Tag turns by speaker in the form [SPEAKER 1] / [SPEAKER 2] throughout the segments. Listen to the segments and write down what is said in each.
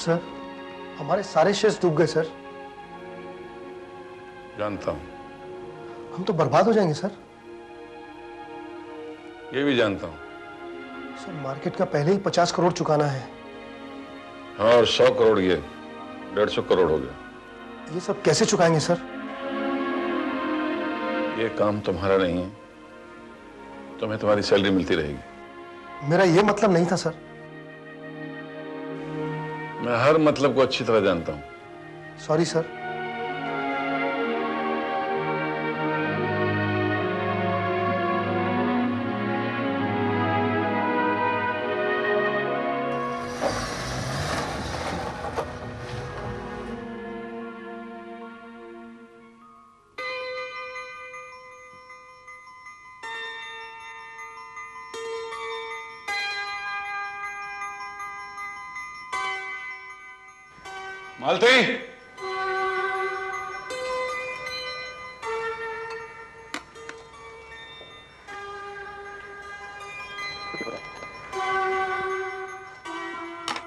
[SPEAKER 1] Sir, हमारे सारे shares डूब गए सर।
[SPEAKER 2] जानता हूं।
[SPEAKER 1] हम तो बर्बाद हो जाएंगे सर।
[SPEAKER 2] ये भी जानता हूं।
[SPEAKER 1] सर, मार्केट का पहले ही 50 करोड़ चुकाना है।
[SPEAKER 2] और 100 करोड़, ये 150 करोड़ हो गया।
[SPEAKER 1] ये सब कैसे चुकाएंगे सर?
[SPEAKER 2] ये काम तुम्हारा नहीं है, तुम्हें तुम्हारी सैलरी मिलती रहेगी।
[SPEAKER 1] मेरा ये मतलब नहीं था सर।
[SPEAKER 2] मैं हर मतलब को अच्छी तरह जानता हूं।
[SPEAKER 1] Sorry sir.
[SPEAKER 2] मालती,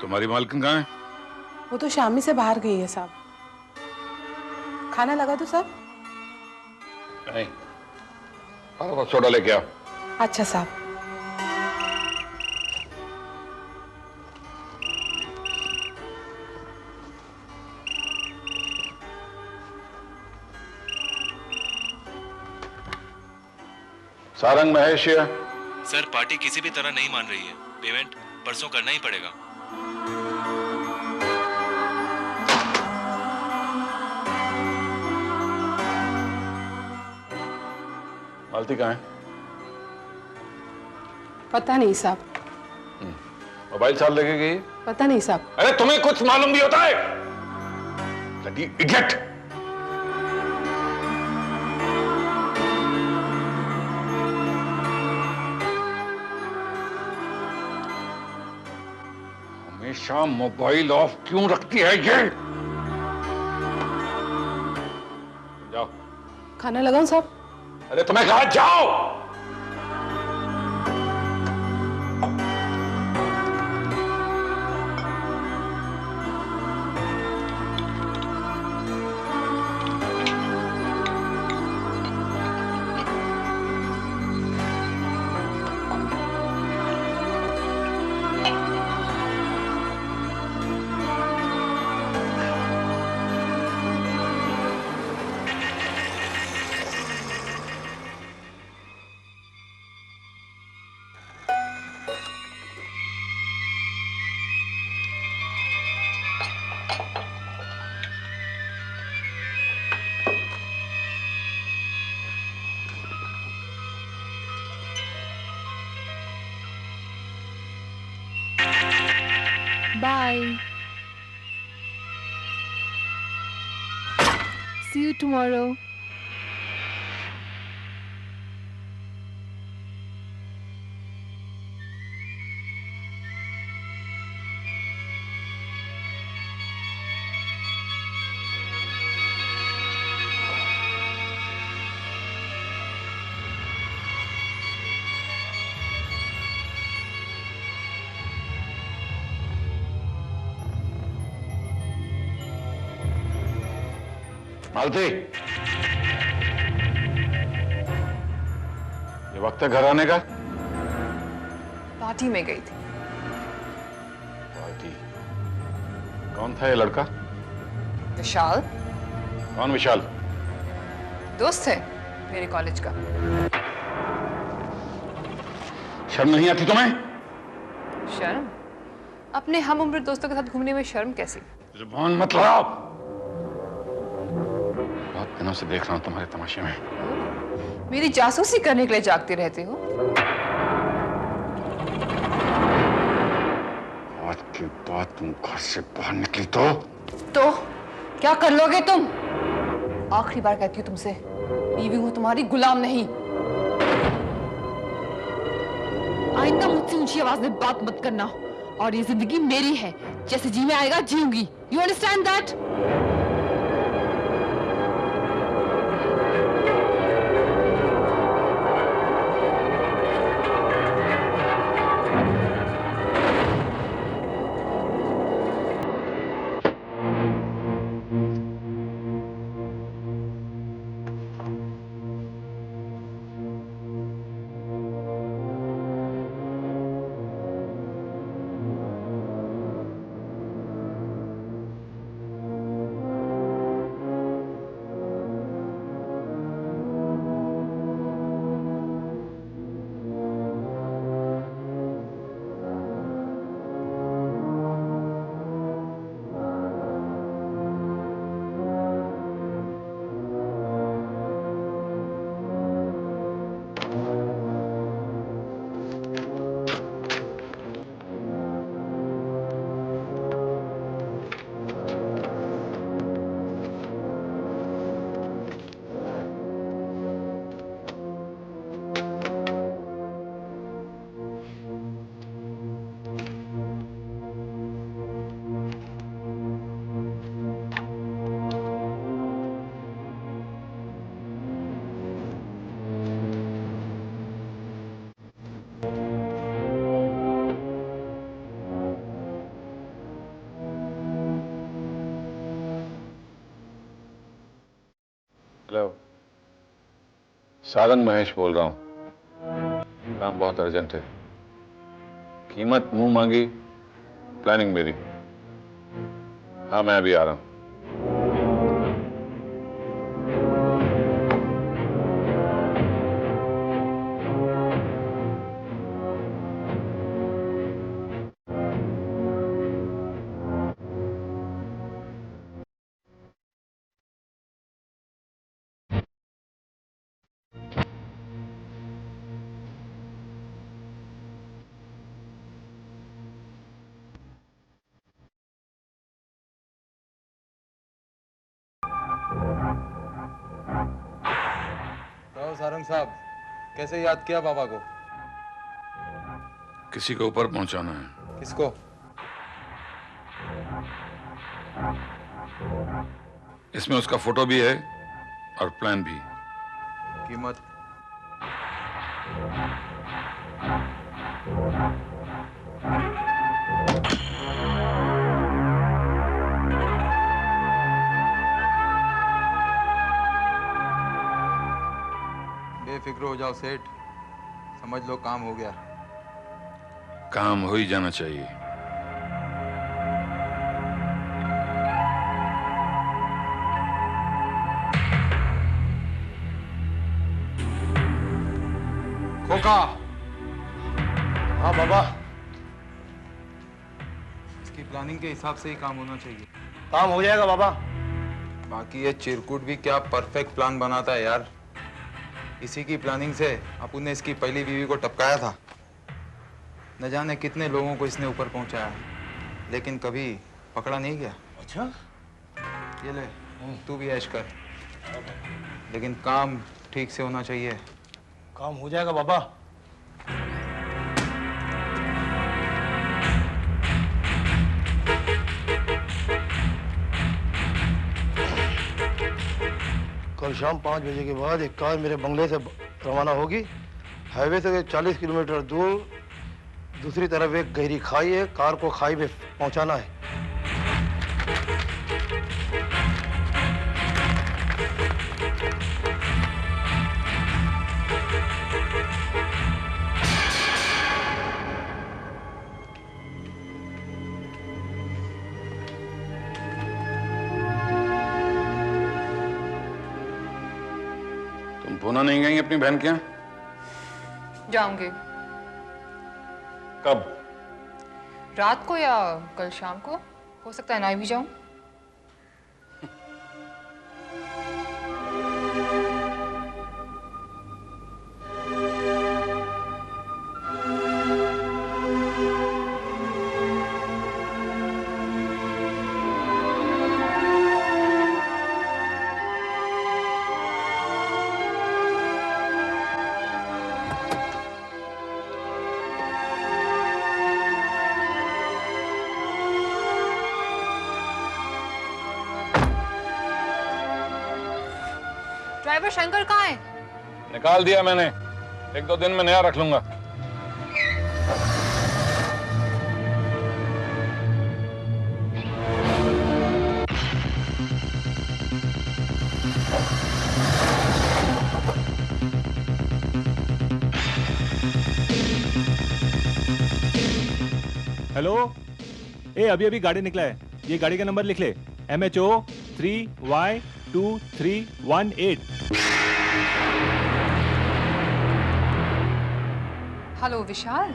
[SPEAKER 2] तुम्हारी मालकिन कहाँ है?
[SPEAKER 3] वो तो शामी से बाहर गई है साहब। खाना लगा दो साहब?
[SPEAKER 2] नहीं, और सोडा लेके आओ।
[SPEAKER 3] अच्छा साहब।
[SPEAKER 2] सारंग महेश या?
[SPEAKER 4] सर, पार्टी किसी भी तरह नहीं मान रही है। पेमेंट परसों करना ही पड़ेगा।
[SPEAKER 2] मालती कहाँ है?
[SPEAKER 3] पता नहीं साहब।
[SPEAKER 2] मोबाइल साल लेके गई?
[SPEAKER 3] पता नहीं साहब।
[SPEAKER 2] अरे तुम्हें कुछ मालूम भी होता है? Bloody idiot! हमेशा मोबाइल ऑफ क्यों रखती है ये? जाओ।
[SPEAKER 3] खाना लगाऊं साहब?
[SPEAKER 2] अरे तुम्हें कहा जाओ।
[SPEAKER 5] Bye. See you tomorrow.
[SPEAKER 2] मालती, ये वक्त है घर आने का?
[SPEAKER 5] पार्टी में गई थी।
[SPEAKER 2] पार्टी? कौन था ये लड़का?
[SPEAKER 5] विशाल।
[SPEAKER 2] कौन विशाल?
[SPEAKER 5] दोस्त है मेरे कॉलेज का।
[SPEAKER 2] शर्म नहीं आती तुम्हें?
[SPEAKER 5] शर्म? अपने हम उम्र दोस्तों के साथ घूमने में शर्म कैसी?
[SPEAKER 2] जुबान मत लड़ाओ। बहुत दिनों से देख रहा हूं तुम्हारे तमाशे में।
[SPEAKER 5] मेरी जासूसी करने के लिए जागते रहते हो?
[SPEAKER 2] आज के बाद तुम घर से बाहर निकली तो
[SPEAKER 5] क्या कर लोगे तुम? आखिरी बार कहती हूँ तुमसे, बीवी हूँ तुम्हारी, गुलाम नहीं। आइंदा मुझसे ऊंची आवाज में बात मत करना। और ये जिंदगी मेरी है, जैसे जी में आएगा जीऊंगी। You understand that?
[SPEAKER 2] Hello, Sarang Mahesh बोल रहा हूं। काम बहुत अर्जेंट है। कीमत मुंह मांगी, प्लानिंग मेरी। हाँ, मैं अभी आ रहा हूं।
[SPEAKER 6] तो सारंग साहब, कैसे याद किया पापा को?
[SPEAKER 2] किसी को ऊपर पहुंचाना है।
[SPEAKER 6] किसको?
[SPEAKER 2] इसमें उसका फोटो भी है और प्लान भी।
[SPEAKER 6] कीमत? बेफिक्र हो जाओ सेठ, समझ लो काम हो गया।
[SPEAKER 2] काम हो ही जाना चाहिए।
[SPEAKER 6] खोखा,
[SPEAKER 1] हाँ बाबा,
[SPEAKER 6] इसकी प्लानिंग के हिसाब से ही काम होना चाहिए।
[SPEAKER 1] काम हो जाएगा बाबा।
[SPEAKER 6] बाकी ये चिरकुट भी क्या परफेक्ट प्लान बनाता है यार। इसी की प्लानिंग से अपुन ने इसकी पहली बीवी को टपकाया था। न जाने कितने लोगों को इसने ऊपर पहुंचाया, लेकिन कभी पकड़ा नहीं गया।
[SPEAKER 1] अच्छा,
[SPEAKER 6] ये ले, तू भी ऐश कर, लेकिन काम ठीक से होना चाहिए।
[SPEAKER 1] काम हो जाएगा बाबा। कल शाम 5 बजे के बाद एक कार मेरे बंगले से रवाना होगी। हाईवे से 40 किलोमीटर दूर दूसरी तरफ एक गहरी खाई है। कार को खाई में पहुंचाना है।
[SPEAKER 2] तुम पूना नहीं गई अपनी बहन के यहाँ?
[SPEAKER 7] जाऊंगी।
[SPEAKER 2] कब?
[SPEAKER 7] रात को या कल शाम को, हो सकता है ना भी जाऊं। ड्राइवर शंकर कहाँ है?
[SPEAKER 2] निकाल दिया मैंने। 1-2 दिन में नया रख लूंगा।
[SPEAKER 8] हेलो, अभी अभी गाड़ी निकला है। ये गाड़ी का नंबर लिख ले, MHO 3Y2318।
[SPEAKER 7] हेलो विशाल।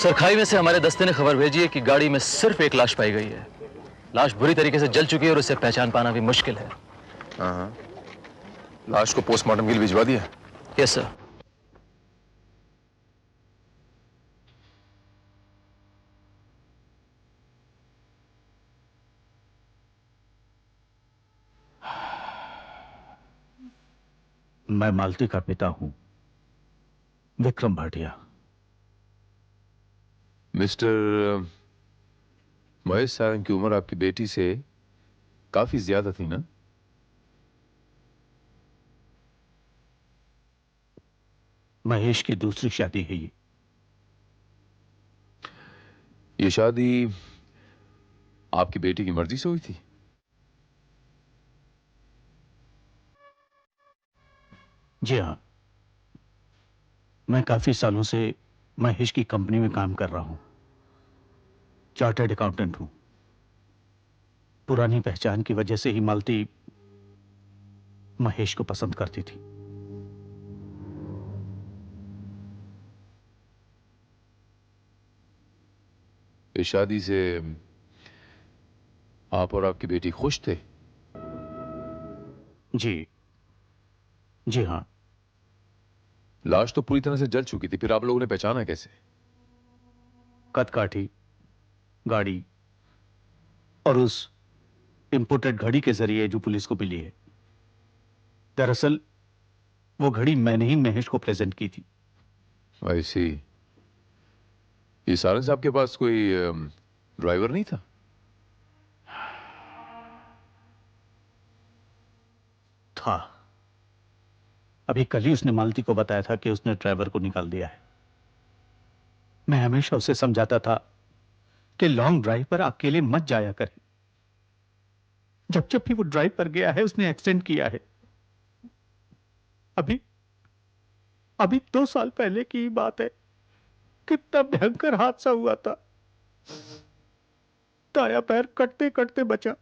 [SPEAKER 9] सर, खाई में से हमारे दस्ते ने खबर भेजी है कि गाड़ी में सिर्फ एक लाश पाई गई है। लाश बुरी तरीके से जल चुकी है और उसे पहचान पाना भी मुश्किल है।
[SPEAKER 10] हाँ, लाश को पोस्टमार्टम के लिए भिजवा दिया?
[SPEAKER 9] Yes sir.
[SPEAKER 11] मैं मालती का पिता हूं, विक्रम भाटिया।
[SPEAKER 10] मिस्टर महेश सारंग की उम्र आपकी बेटी से काफी ज्यादा थी ना?
[SPEAKER 11] महेश की दूसरी शादी है ये।
[SPEAKER 10] ये शादी आपकी बेटी की मर्जी से हुई थी?
[SPEAKER 11] जी हाँ, मैं काफी सालों से महेश की कंपनी में काम कर रहा हूं। चार्टर्ड अकाउंटेंट हूं। पुरानी पहचान की वजह से ही मालती महेश को पसंद करती थी।
[SPEAKER 10] इस शादी से आप और आपकी बेटी खुश थे?
[SPEAKER 11] जी हां।
[SPEAKER 10] लाश तो पूरी तरह से जल चुकी थी, फिर आप लोगों ने पहचाना कैसे?
[SPEAKER 11] कदकाठी, गाड़ी और उस इंपोर्टेड घड़ी के जरिए जो पुलिस को मिली है। दरअसल वो घड़ी मैंने ही महेश को प्रेजेंट की थी।
[SPEAKER 10] आई सी। ये सारंग साहब के पास कोई ड्राइवर नहीं था?
[SPEAKER 11] था। अभी कल ही उसने मालती को बताया था कि उसने ड्राइवर को निकाल दिया है। मैं हमेशा उसे समझाता था कि लॉन्ग ड्राइव पर अकेले मत जाया करे। जब जब भी वो ड्राइव पर गया है उसने एक्सीडेंट किया है। अभी 2 साल पहले की बात है। कितना भयंकर हादसा हुआ था। दाया पैर कटते कटते बचा।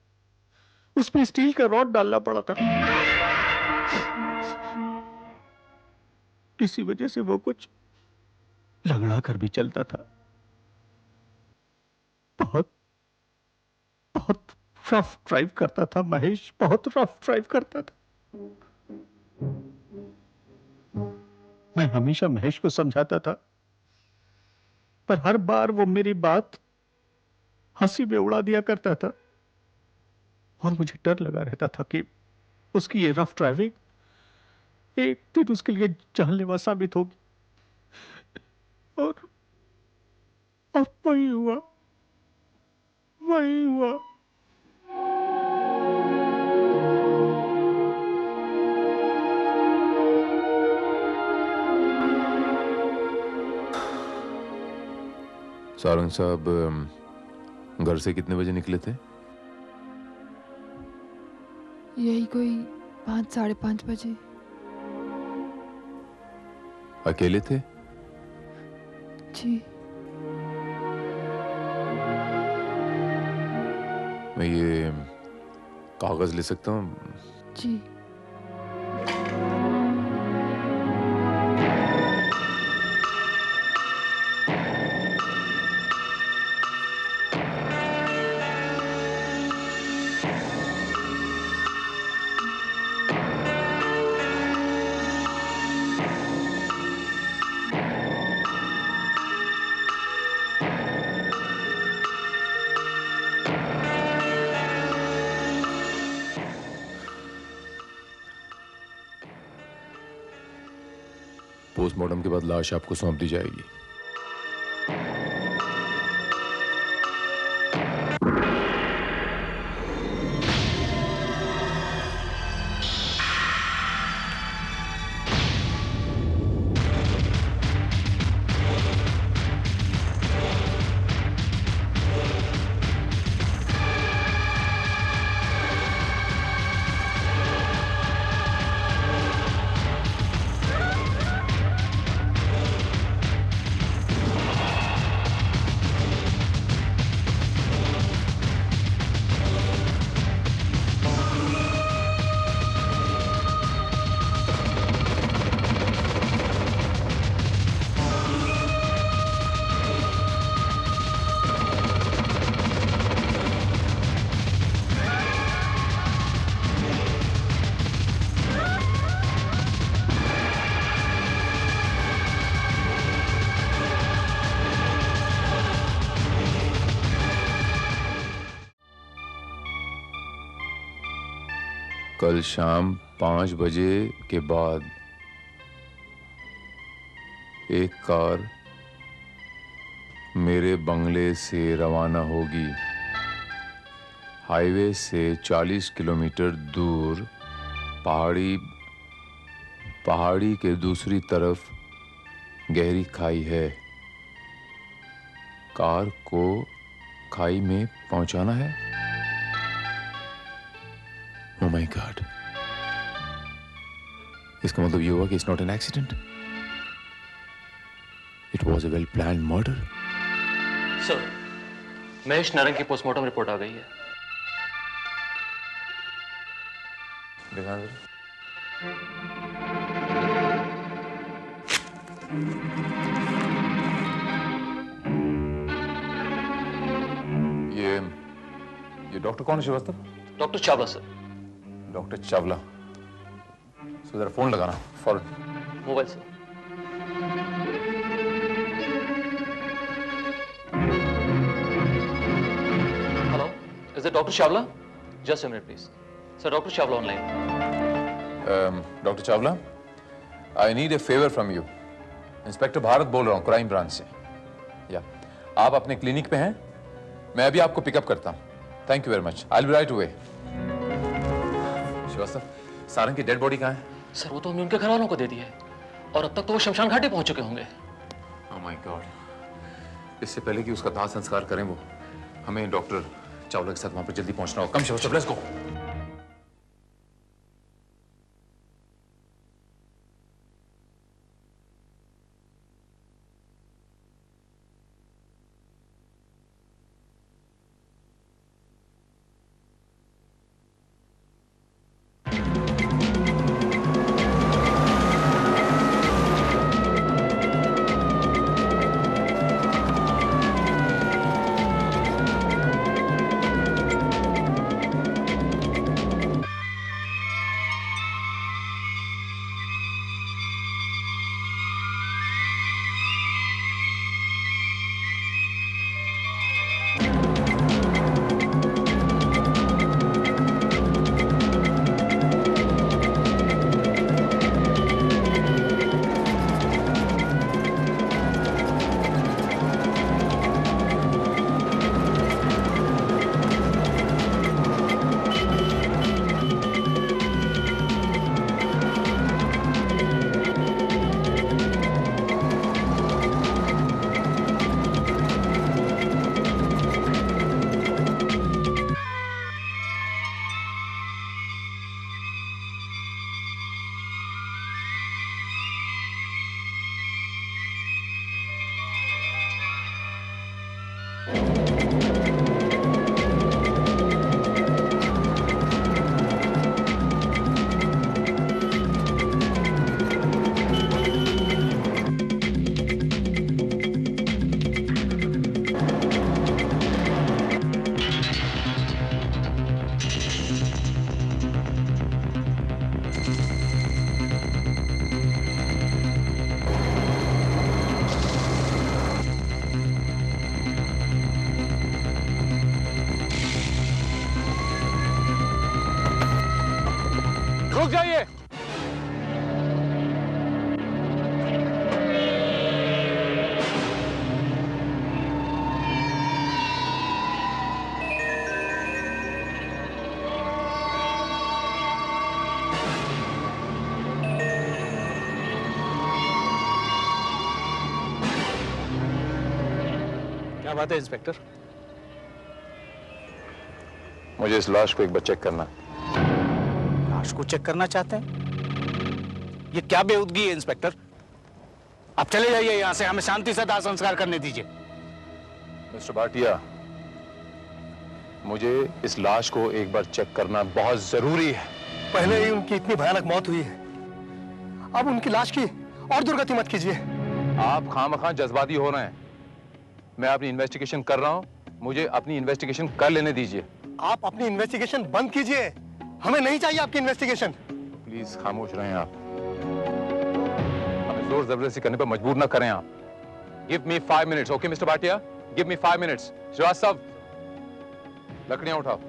[SPEAKER 11] उसमें स्टील का रॉड डालना पड़ा था। इसी वजह से वो कुछ लंगड़ा कर भी चलता था। बहुत रफ ड्राइव करता था महेश, बहुत रफ ड्राइव करता था। मैं हमेशा महेश को समझाता था, पर हर बार वो मेरी बात हंसी में उड़ा दिया करता था। और मुझे डर लगा रहता था कि उसकी ये रफ ड्राइविंग एक दिन उसके लिए जानलेवा साबित होगी। और वही हुआ।
[SPEAKER 10] सारंग साहब घर से कितने बजे निकले थे?
[SPEAKER 5] यही कोई 5 साढ़े 5 बजे।
[SPEAKER 10] अकेले थे?
[SPEAKER 5] जी।
[SPEAKER 10] मैं ये कागज ले सकता हूँ?
[SPEAKER 5] जी।
[SPEAKER 10] पोस्टमार्टम के बाद लाश आपको सौंप दी जाएगी। कल शाम 5 बजे के बाद एक कार मेरे बंगले से रवाना होगी। हाईवे से 40 किलोमीटर दूर पहाड़ी के दूसरी तरफ गहरी खाई है। कार को खाई में पहुंचाना है। ओह माय गॉड, इसका मतलब ये हुआ कि it's not an accident, it was a well planned murder.
[SPEAKER 9] Sir, Mahesh Narang की पोस्टमार्टम रिपोर्ट आ गई है।
[SPEAKER 10] दिखा दो। ये डॉक्टर कौन है Srivastava?
[SPEAKER 9] Doctor Chawla sir.
[SPEAKER 10] Doctor Chawla, so जरा फोन लगाना फौरन।
[SPEAKER 9] Mobile sir. Hello, is it doctor Chawla? Just a minute please. Sir, doctor Chawla online.
[SPEAKER 10] Doctor Chawla, I need a favour from you. Inspector Bharat बोल रहा हूँ, क्राइम ब्रांच से। या आप अपने क्लिनिक पे हैं? मैं अभी आपको पिकअप करता हूँ। Thank you very much, I will be right away. Srivastava, Sarang की डेड बॉडी कहाँ है?
[SPEAKER 9] सर, वो तो हमने उनके घर वालों को दे दी है और अब तक तो वो शमशान घाटी पहुंच चुके होंगे।
[SPEAKER 10] ओह माय गॉड, इससे पहले कि उसका दाह संस्कार करें वो, हमें डॉक्टर चावला के साथ वहां पर जल्दी पहुंचना होगा। कम श्रीवास्तव, लेट्स गो।
[SPEAKER 8] रुक जाइए।
[SPEAKER 11] क्या बात है इंस्पेक्टर?
[SPEAKER 10] मुझे इस लाश को एक बार चेक करना।
[SPEAKER 11] लाश को चेक करना चाहते हैं? ये क्या बेहूदगी है इंस्पेक्टर? आप चले जाइए यहां से, हमें शांति से दाह संस्कार करने दीजिए।
[SPEAKER 10] मिस्टर भाटिया, मुझे इस लाश को एक बार चेक करना बहुत जरूरी है।
[SPEAKER 1] पहले ही उनकी इतनी भयानक मौत हुई है, अब उनकी लाश की और दुर्गति मत कीजिए।
[SPEAKER 10] आप खामखा जज्बाती हो रहे हैं। मैं अपनी इन्वेस्टिगेशन कर रहा हूं, मुझे अपनी इन्वेस्टिगेशन कर लेने दीजिए।
[SPEAKER 1] आप अपनी इन्वेस्टिगेशन बंद कीजिए, हमें नहीं चाहिए आपकी इन्वेस्टिगेशन।
[SPEAKER 10] प्लीज खामोश रहें आप, हमें जोर जबरदस्ती करने पर मजबूर ना करें आप। Give me 5 minutes, okay mister Bhatia, give me 5 minutes. Srivastava, लकड़ियां उठाओ।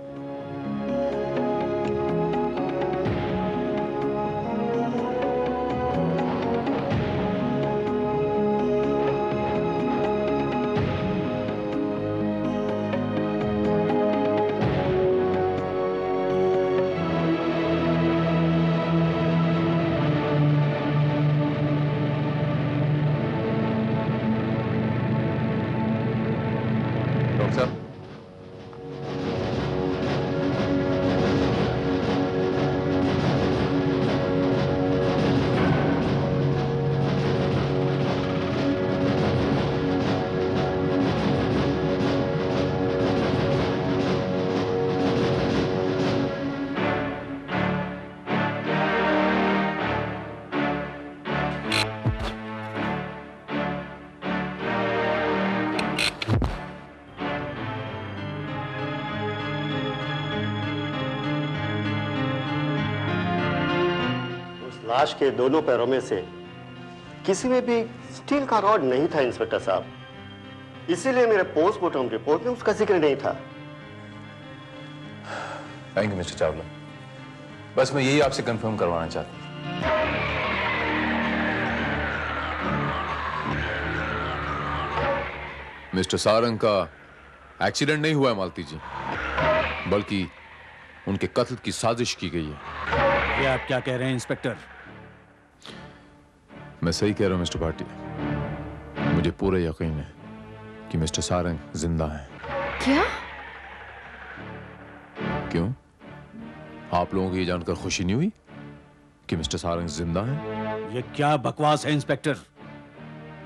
[SPEAKER 12] लाश के दोनों पैरों में से किसी में भी स्टील का रॉड नहीं था इंस्पेक्टर साहब, इसीलिए मेरे पोस्टमार्टम रिपोर्ट में उसका जिक्र नहीं था।
[SPEAKER 10] थैंक यू मिस्टर चावला, बस मैं यही आपसे कंफर्म करवाना चाहता हूं। मिस्टर सारंग का एक्सीडेंट नहीं हुआ है मालती जी, बल्कि उनके कत्ल की साजिश की गई है।
[SPEAKER 11] ये आप क्या कह रहे हैं इंस्पेक्टर?
[SPEAKER 10] मैं सही कह रहा हूं मिस्टर भाटिया, मुझे पूरा यकीन है कि मिस्टर सारंग जिंदा हैं।
[SPEAKER 5] क्या?
[SPEAKER 10] क्यों, आप लोगों को ये जानकर खुशी नहीं हुई कि मिस्टर सारंग जिंदा हैं?
[SPEAKER 11] ये क्या बकवास है इंस्पेक्टर?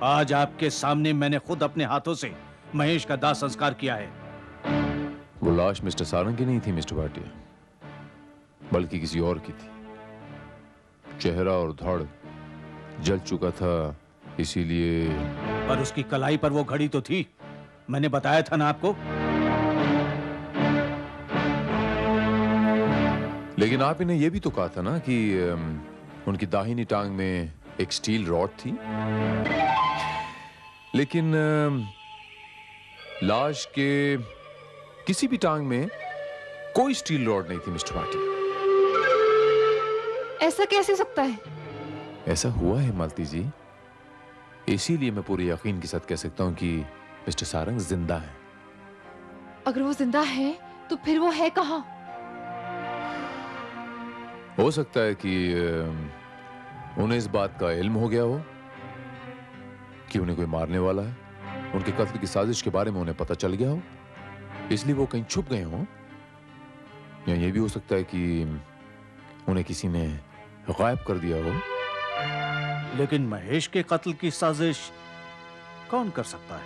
[SPEAKER 11] आज आपके सामने मैंने खुद अपने हाथों से महेश का दाह संस्कार किया है।
[SPEAKER 10] वो लाश मिस्टर सारंग की नहीं थी मिस्टर भाटिया, बल्कि किसी और की थी। चेहरा और धड़ जल चुका था, इसीलिए।
[SPEAKER 11] पर उसकी कलाई पर वो घड़ी तो थी, मैंने बताया था ना आपको।
[SPEAKER 10] लेकिन आप इन्हें यह भी तो कहा था ना कि उनकी दाहिनी टांग में एक स्टील रॉड थी। लेकिन लाश के किसी भी टांग में कोई स्टील रॉड नहीं थी मिस्टर भाटिया।
[SPEAKER 5] ऐसा कैसे हो सकता है?
[SPEAKER 10] ऐसा हुआ है मालती जी, इसीलिए मैं पूरे यकीन के साथ कह सकता हूं कि मिस्टर सारंग जिंदा है।
[SPEAKER 5] अगर वो जिंदा है तो फिर वो है कहां?
[SPEAKER 10] हो सकता है कि उन्हें इस बात का इल्म हो गया हो कि उन्हें कोई मारने वाला है, उनके कत्ल की साजिश के बारे में उन्हें पता चल गया हो, इसलिए वो कहीं छुप गए हों। या ये भी हो सकता है कि उन्हें किसी ने गायब कर दिया हो।
[SPEAKER 11] लेकिन महेश के कत्ल की साजिश कौन कर सकता है?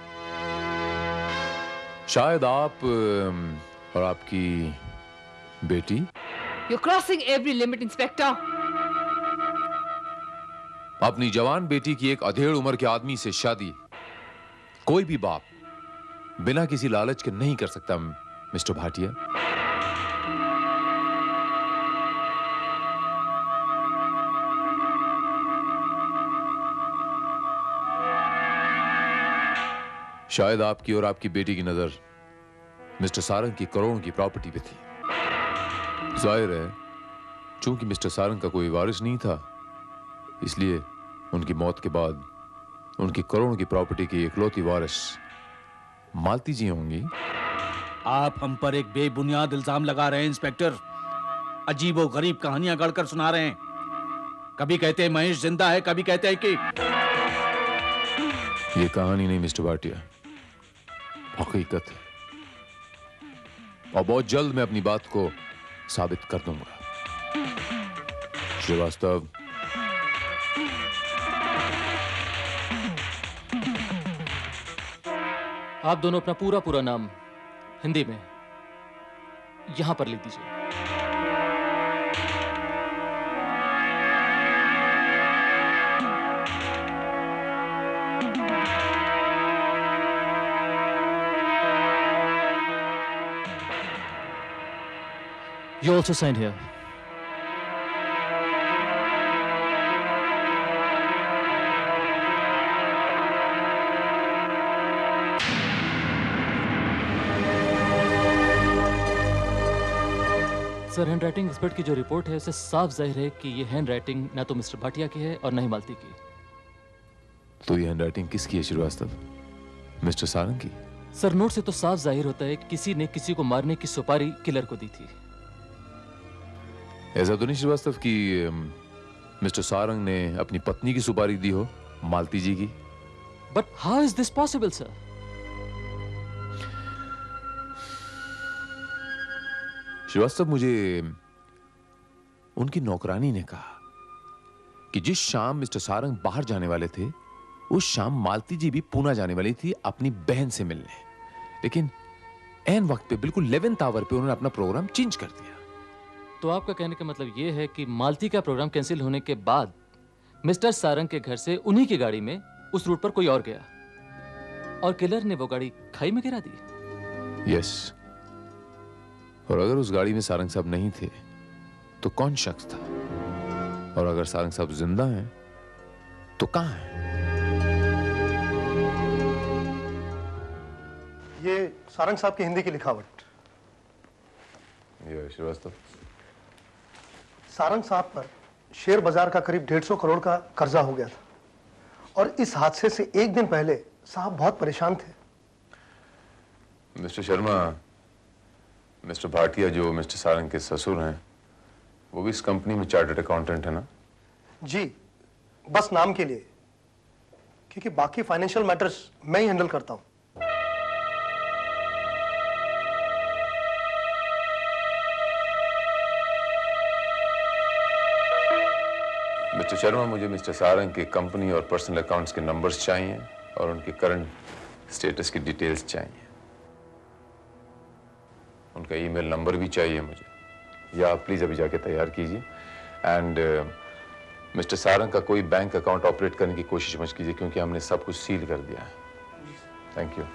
[SPEAKER 10] शायद आप और आपकी बेटी।
[SPEAKER 5] You're crossing every limit, inspector.
[SPEAKER 10] अपनी जवान बेटी की एक अधेड़ उम्र के आदमी से शादी कोई भी बाप बिना किसी लालच के नहीं कर सकता मिस्टर भाटिया। शायद आपकी और आपकी बेटी की नजर मिस्टर सारंग की करोड़ों की प्रॉपर्टी पे थी। जाहिर है, चूंकि मिस्टर सारंग का कोई वारिस नहीं था, इसलिए उनकी मौत के बाद उनकी करोड़ों की प्रॉपर्टी की इकलौती वारिस मालती जी होंगी।
[SPEAKER 11] आप हम पर एक बेबुनियाद इल्जाम लगा रहे हैं इंस्पेक्टर। अजीबो गरीब कहानियां गढ़कर सुना रहे हैं। कभी कहते हैं महेश जिंदा है, कभी कहते हैं कि।
[SPEAKER 10] ये कहानी नहीं मिस्टर भाटिया, हकीकत है, और बहुत जल्द मैं अपनी बात को साबित कर दूंगा। श्रीवास्तव,
[SPEAKER 9] आप दोनों अपना पूरा नाम हिंदी में यहां पर लिख दीजिए। You also signed here. Sir, hand writing expert की जो रिपोर्ट है उससे साफ जाहिर है कि ये हैंड राइटिंग ना तो मिस्टर भाटिया की है और ना ही मालती की।
[SPEAKER 10] तो ये हैंड राइटिंग किसकी है श्रीवास्तव? मिस्टर सारंग की?
[SPEAKER 9] सर, नोट से तो साफ जाहिर होता है कि किसी ने किसी को मारने की सुपारी किलर को दी थी।
[SPEAKER 10] ऐसा तो नहीं श्रीवास्तव कि मिस्टर सारंग ने अपनी पत्नी की सुपारी दी हो, मालती जी की?
[SPEAKER 9] But how is this possible sir?
[SPEAKER 10] Srivastava, मुझे उनकी नौकरानी ने कहा कि जिस शाम मिस्टर सारंग बाहर जाने वाले थे, उस शाम मालती जी भी पूना जाने वाली थी अपनी बहन से मिलने, लेकिन ऐन वक्त पे, बिल्कुल 11th आवर पे उन्होंने अपना प्रोग्राम चेंज कर दिया।
[SPEAKER 9] तो आपका कहने का मतलब यह है कि मालती का प्रोग्राम कैंसिल होने के बाद मिस्टर सारंग के घर से उन्हीं की गाड़ी में उस रूट पर कोई और गया और किलर ने वो गाड़ी खाई में गिरा दी।
[SPEAKER 10] यस, और अगर उस गाड़ी में सारंग साहब नहीं थे तो कौन शख्स था? और अगर सारंग साहब जिंदा हैं तो कहां हैं?
[SPEAKER 13] ये सारंग साहब की हिंदी की लिखावट।
[SPEAKER 10] ये श्रीवास्तव,
[SPEAKER 13] सारंग साहब पर शेयर बाजार का करीब 150 करोड़ का कर्जा हो गया था और इस हादसे से एक दिन पहले साहब बहुत परेशान थे।
[SPEAKER 10] मिस्टर शर्मा, मिस्टर भाटिया जो मिस्टर सारंग के ससुर हैं, वो भी इस कंपनी में चार्टर्ड अकाउंटेंट है ना?
[SPEAKER 13] जी, बस नाम के लिए, क्योंकि बाकी फाइनेंशियल मैटर्स मैं ही हैंडल करता हूं।
[SPEAKER 10] मिस्टर शर्मा, मुझे मिस्टर सारंग के कंपनी और पर्सनल अकाउंट्स के नंबर्स चाहिए और उनके करंट स्टेटस की डिटेल्स चाहिए। उनका ईमेल नंबर भी चाहिए मुझे, या आप प्लीज अभी जाके तैयार कीजिए। एंड मिस्टर सारंग का कोई बैंक अकाउंट ऑपरेट करने की कोशिश मत कीजिए, क्योंकि हमने सब कुछ सील कर दिया है। Thank you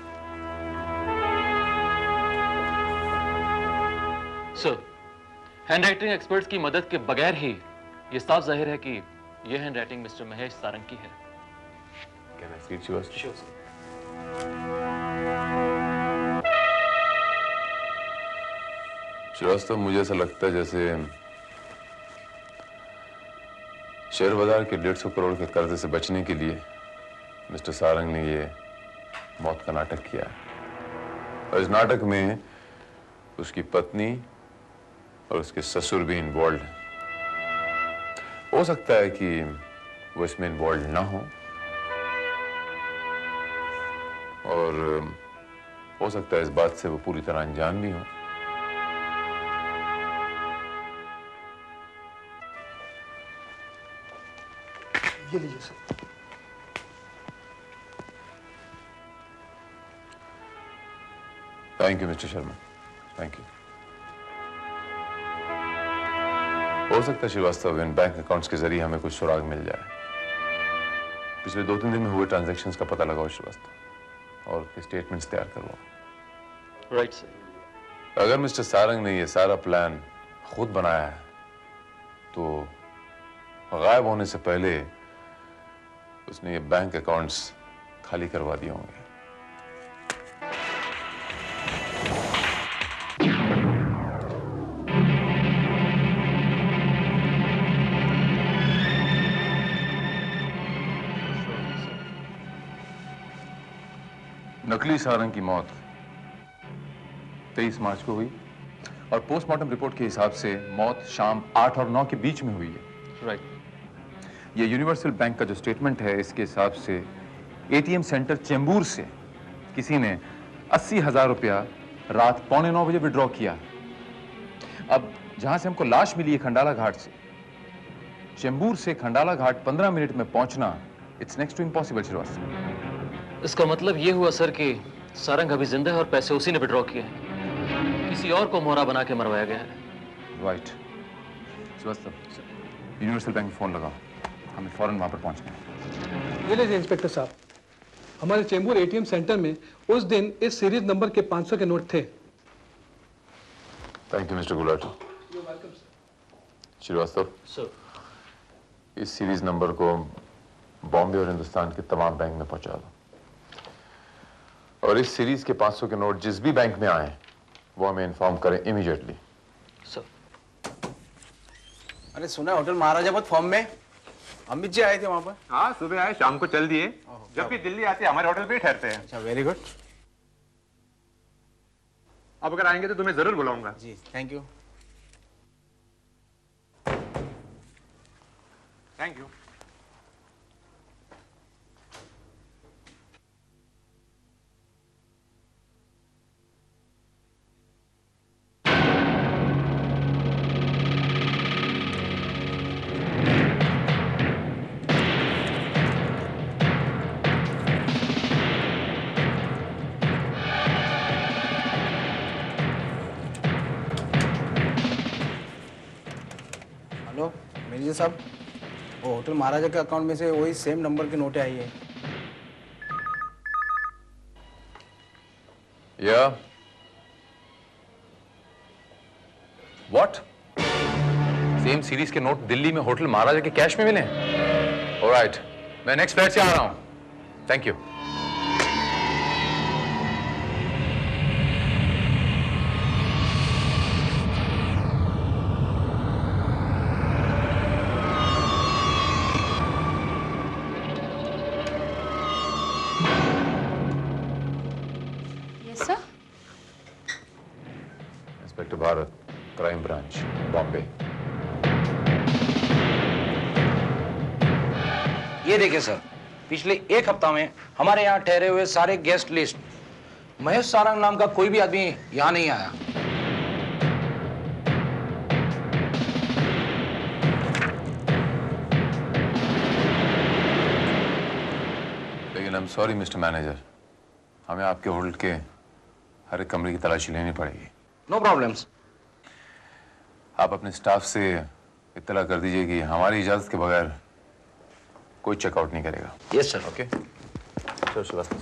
[SPEAKER 9] sir. Handwriting experts की मदद के बगैर ही ये साफ जाहिर है कि यह हैंडराइटिंग मिस्टर महेश सारंग की है।
[SPEAKER 10] Can I speak to you? Sure sir. Srivastava, मुझे ऐसा लगता है जैसे शेयर बाजार के 150 करोड़ के कर्जे से बचने के लिए मिस्टर सारंग ने ये मौत का नाटक किया है। और इस नाटक में उसकी पत्नी और उसके ससुर भी इन्वॉल्व हैं। हो सकता है कि वो इसमें इन्वॉल्व ना हो, और हो सकता है इस बात से वो पूरी तरह अनजान भी हो।
[SPEAKER 13] ये लीजिए sir.
[SPEAKER 10] Thank you mister Sharma, thank you. हो सकता है श्रीवास्तव इन बैंक अकाउंट्स के जरिए हमें कुछ सुराग मिल जाए। पिछले 2-3 दिन में हुए ट्रांजैक्शंस का पता लगाओ श्रीवास्तव, और उसके स्टेटमेंट्स तैयार करवाओ।
[SPEAKER 9] Right sir.
[SPEAKER 10] अगर मिस्टर सारंग ने ये सारा प्लान खुद बनाया है तो गायब होने से पहले उसने ये बैंक अकाउंट्स खाली करवा दिए होंगे। नकली सारंग की मौत 23 मार्च को हुई और पोस्टमार्टम रिपोर्ट के हिसाब से मौत शाम 8 और 9 के बीच में हुई है।
[SPEAKER 9] राइट।
[SPEAKER 10] ये यूनिवर्सल बैंक का जो स्टेटमेंट है, इसके हिसाब से एटीएम सेंटर चेंबूर से किसी ने 80,000 रुपया रात 8:45 बजे विड्रॉ किया। अब जहां से हमको लाश मिली है खंडाला घाट से, चेंबूर से खंडाला घाट 15 मिनट में पहुंचना it's next to impossible Srivastava.
[SPEAKER 9] इसका मतलब ये हुआ सर कि सारंग अभी जिंदा है और पैसे उसी ने विड्रॉ किए हैं, किसी और को मोहरा बना के मरवाया गया है।
[SPEAKER 10] राइट। श्रीवास्तव, यूनिवर्सल बैंक में फोन लगाओ, हमें फौरन वहां पर पहुंचना है।
[SPEAKER 14] ये लीजिए इंस्पेक्टर साहब, हमारे चेंबूर एटीएम सेंटर में उस दिन इस सीरीज नंबर के 500 के नोट थे।
[SPEAKER 10] Thank you mister Gulati. Srivastava
[SPEAKER 9] sir,
[SPEAKER 10] इस सीरीज नंबर को बॉम्बे और हिंदुस्तान के तमाम बैंक में पहुंचा दो, और इस सीरीज के 500 के नोट जिस भी बैंक में आए वो हमें इन्फॉर्म करें इमीडिएटली।
[SPEAKER 9] सर।
[SPEAKER 15] अरे सुना होटल महाराजा बहुत फॉर्म में, अमित जी आए थे वहां पर।
[SPEAKER 16] हाँ, सुबह आए, शाम को चल दिए। जब भी दिल्ली आते हमारे होटल पे ही ठहरते हैं।
[SPEAKER 15] अच्छा, वेरी गुड।
[SPEAKER 16] अब अगर आएंगे तो तुम्हें जरूर बुलाऊंगा।
[SPEAKER 15] जी, thank you.
[SPEAKER 16] Thank you.
[SPEAKER 15] Hello manager साहब, वो होटल महाराजा के अकाउंट में से वही सेम नंबर की नोटें आई है।
[SPEAKER 10] व्हाट? सेम सीरीज के नोट दिल्ली में होटल महाराजा के कैश में मिले हैं? ऑलराइट, मैं नेक्स्ट फ्लाइट से आ रहा हूं। Thank you.
[SPEAKER 3] Yes sir.
[SPEAKER 10] Inspector Bharat, crime branch, Bombay.
[SPEAKER 17] ये देखिए सर, पिछले एक हफ्ता में हमारे यहाँ ठहरे हुए सारे गेस्ट लिस्ट, महेश सारंग नाम का कोई भी आदमी यहाँ नहीं आया।
[SPEAKER 10] लेकिन I am sorry mister manager, हमें आपके होटल के हर एक कमरे की तलाशी लेनी पड़ेगी।
[SPEAKER 17] No problems.
[SPEAKER 10] आप अपने स्टाफ से इत्तला कर दीजिए कि हमारी इजाजत के बगैर कोई चेकआउट नहीं करेगा।
[SPEAKER 17] Yes sir.
[SPEAKER 10] Okay sir, Srivastava.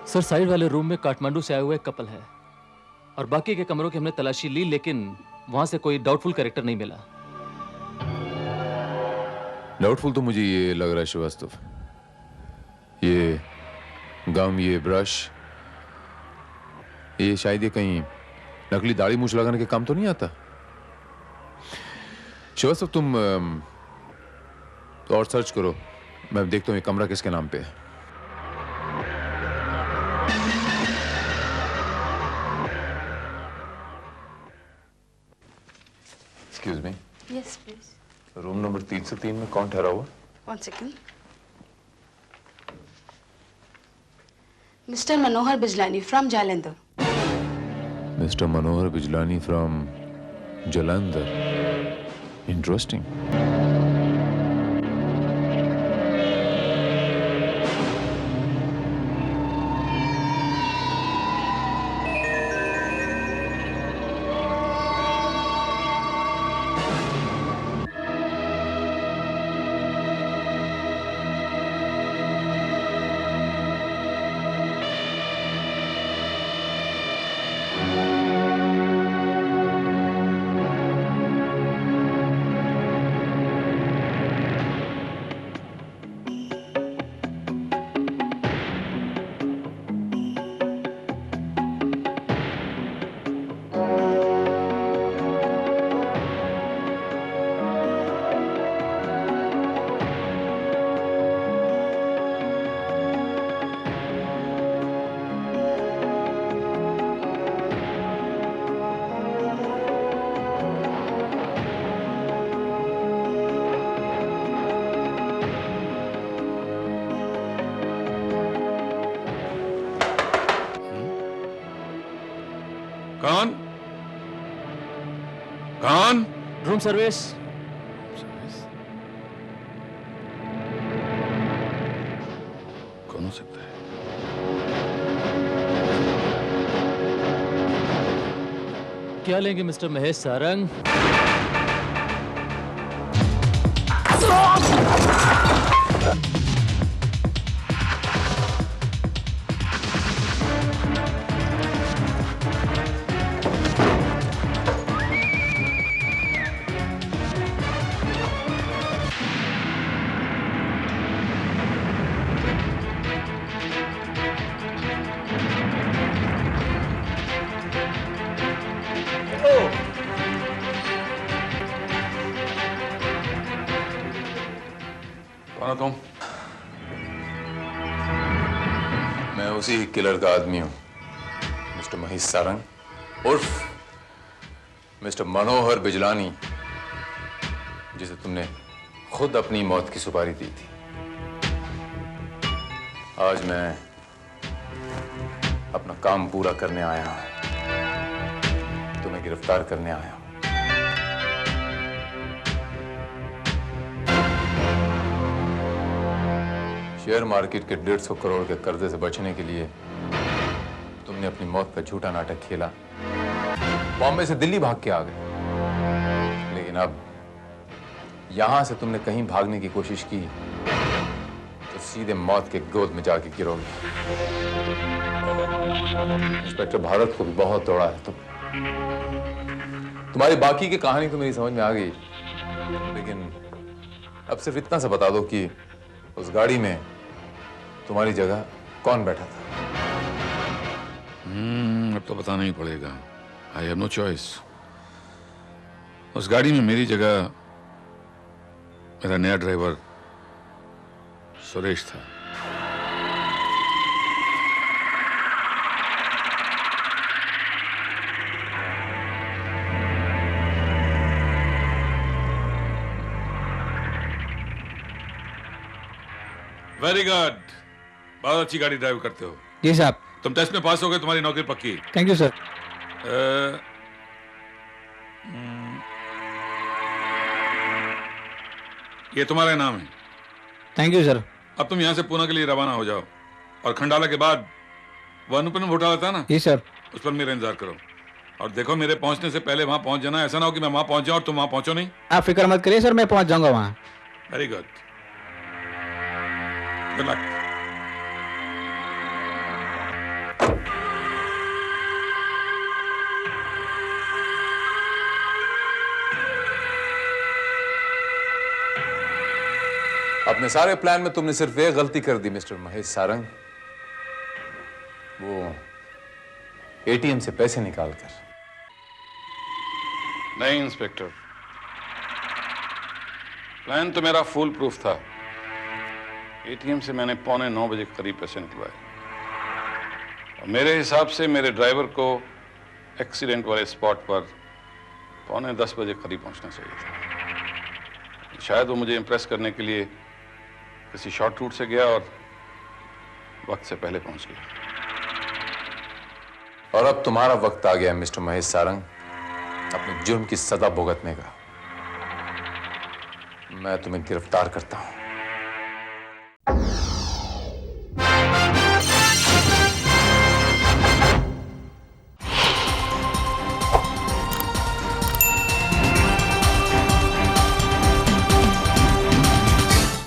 [SPEAKER 9] Sir, side वाले रूम में काठमांडू से आए हुए कपल है और बाकी के कमरों की हमने तलाशी ली, लेकिन वहां से कोई डाउटफुल कैरेक्टर नहीं मिला।
[SPEAKER 10] डाउटफुल तो मुझे ये लग रहा है श्रीवास्तव, ये गम, ये ब्रश, ये शायद ये कहीं नकली दाढ़ी मूछ लगाने के काम तो नहीं आता। श्रीवास्तव तुम और सर्च करो, मैं देखता हूँ ये कमरा किसके नाम पे है। Excuse me.
[SPEAKER 3] Yes please.
[SPEAKER 10] Room number 3 से 3 में कौन ठहरा हुआ?
[SPEAKER 3] 1 second. Mister Manohar Bijlani from Jalandhar.
[SPEAKER 10] Mister Manohar Bijlani from Jalandhar. Interesting.
[SPEAKER 2] कौन? कौन?
[SPEAKER 9] Room service.
[SPEAKER 2] कौन हो सकता है?
[SPEAKER 9] क्या लेंगे मिस्टर महेश सारंग?
[SPEAKER 2] कौन हो तुम?
[SPEAKER 10] मैं उसी किलर का आदमी हूं, मिस्टर महेश सारंग उर्फ मिस्टर मनोहर बिजलानी, जिसे तुमने खुद अपनी मौत की सुपारी दी थी। आज मैं अपना काम पूरा करने आया हूं, तुम्हें गिरफ्तार करने आया हूं। शेयर मार्केट के 150 करोड़ के कर्जे से बचने के लिए तुमने अपनी मौत का झूठा नाटक खेला, बॉम्बे से दिल्ली भाग के आ गए। लेकिन अब यहां से तुमने कहीं भागने की कोशिश की तो सीधे मौत के गोद में जाके गिरोगे। इंस्पेक्टर भारत को भी बहुत दौड़ा है तुम्हारी बाकी की कहानी तो मेरी समझ में आ गई, लेकिन अब सिर्फ इतना सा बता दो कि उस गाड़ी में तुम्हारी जगह कौन बैठा था?
[SPEAKER 2] अब तो बताना ही पड़ेगा। I have no choice. उस गाड़ी में मेरी जगह मेरा नया ड्राइवर सुरेश था। वेरी गुड, बहुत अच्छी गाड़ी ड्राइव करते हो।
[SPEAKER 15] जी साहब।
[SPEAKER 2] तुम टेस्ट में पास हो गए, तुम्हारी नौकरी पक्की।
[SPEAKER 15] Thank you sir.
[SPEAKER 2] ये तुम्हारा इनाम है।
[SPEAKER 15] Thank you sir.
[SPEAKER 2] अब तुम यहाँ से पुणे के लिए रवाना हो जाओ और खंडाला के बाद वो अनुपम घोटाला था ना,
[SPEAKER 15] जी सर,
[SPEAKER 2] उस पर मेरा इंतजार करो। और देखो मेरे पहुंचने से पहले वहां पहुंच जाना। ऐसा ना हो कि मैं वहां पहुंच जाऊं और तुम वहां पहुंचो नहीं।
[SPEAKER 15] आप फिक्र मत करिए सर, मैं पहुंच जाऊंगा वहां।
[SPEAKER 2] Very good, good luck.
[SPEAKER 10] अपने सारे प्लान में तुमने सिर्फ एक गलती कर दी मिस्टर महेश सारंग, वो एटीएम से पैसे निकालकर।
[SPEAKER 2] नहीं इंस्पेक्टर, प्लान तो मेरा फुल प्रूफ था। एटीएम से मैंने 8:45 के करीब पैसे निकलवाए और मेरे हिसाब से मेरे ड्राइवर को एक्सीडेंट वाले स्पॉट पर 9:45 के करीब पहुंचना चाहिए था। शायद वो मुझे इंप्रेस करने के लिए किसी शॉर्ट रूट से गया और वक्त से पहले पहुंच गया।
[SPEAKER 10] और अब तुम्हारा वक्त आ गया मिस्टर महेश सारंग अपने जुर्म की सजा भुगतने का। मैं तुम्हें गिरफ्तार करता हूं।